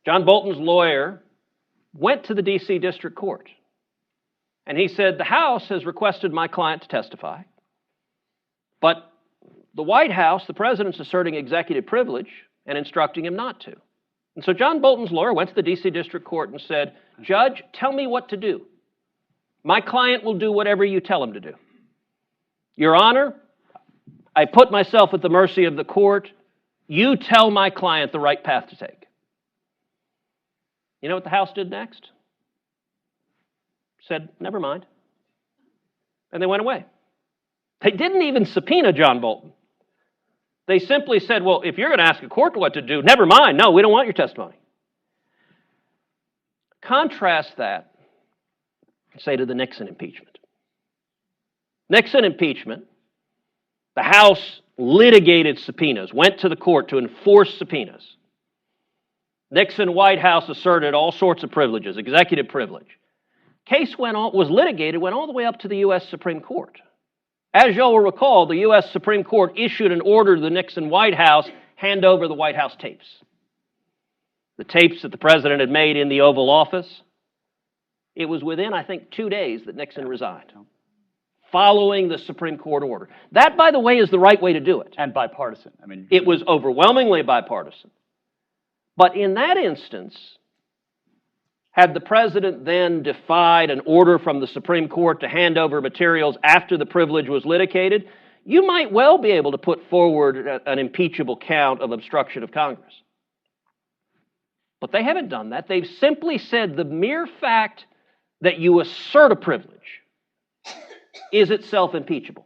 John Bolton's lawyer went to the D.C. District Court, and he said, the House has requested my client to testify, but the White House, the president's asserting executive privilege and instructing him not to. And so John Bolton's lawyer went to the D.C. District Court and said, Judge, tell me what to do. My client will do whatever you tell him to do. Your Honor, I put myself at the mercy of the court. You tell my client the right path to take. You know what the House did next? Said, never mind. And they went away. They didn't even subpoena John Bolton. They simply said, well, if you're going to ask a court what to do, never mind. No, we don't want your testimony. Contrast that, say, to the Nixon impeachment. Nixon impeachment, the House litigated subpoenas, went to the court to enforce subpoenas. Nixon White House asserted all sorts of privileges, executive privilege. Case was litigated, went all the way up to the U.S. Supreme Court. As you'll recall, the U.S. Supreme Court issued an order to the Nixon White House, hand over the White House tapes. The tapes that the president had made in the Oval Office. It was within, I think, 2 days that Nixon resigned, following the Supreme Court order. That, by the way, is the right way to do it. And bipartisan. It was overwhelmingly bipartisan. But in that instance, had the president then defied an order from the Supreme Court to hand over materials after the privilege was litigated, you might well be able to put forward an impeachable count of obstruction of Congress. But they haven't done that. They've simply said the mere fact that you assert a privilege is itself impeachable,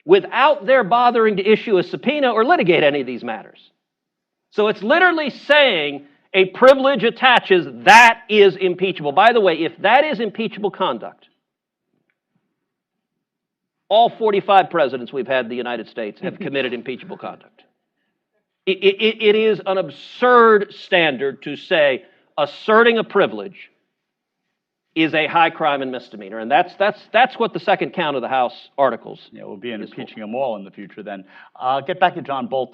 without their bothering to issue a subpoena or litigate any of these matters. So it's literally saying a privilege attaches, that is impeachable. By the way, if that is impeachable conduct, all 45 presidents we've had in the United States have committed impeachable conduct. It is an absurd standard to say asserting a privilege is a high crime and misdemeanor. And that's what the second count of the House articles. Yeah, we'll be impeaching them all in the future then. Get back to John Bolton.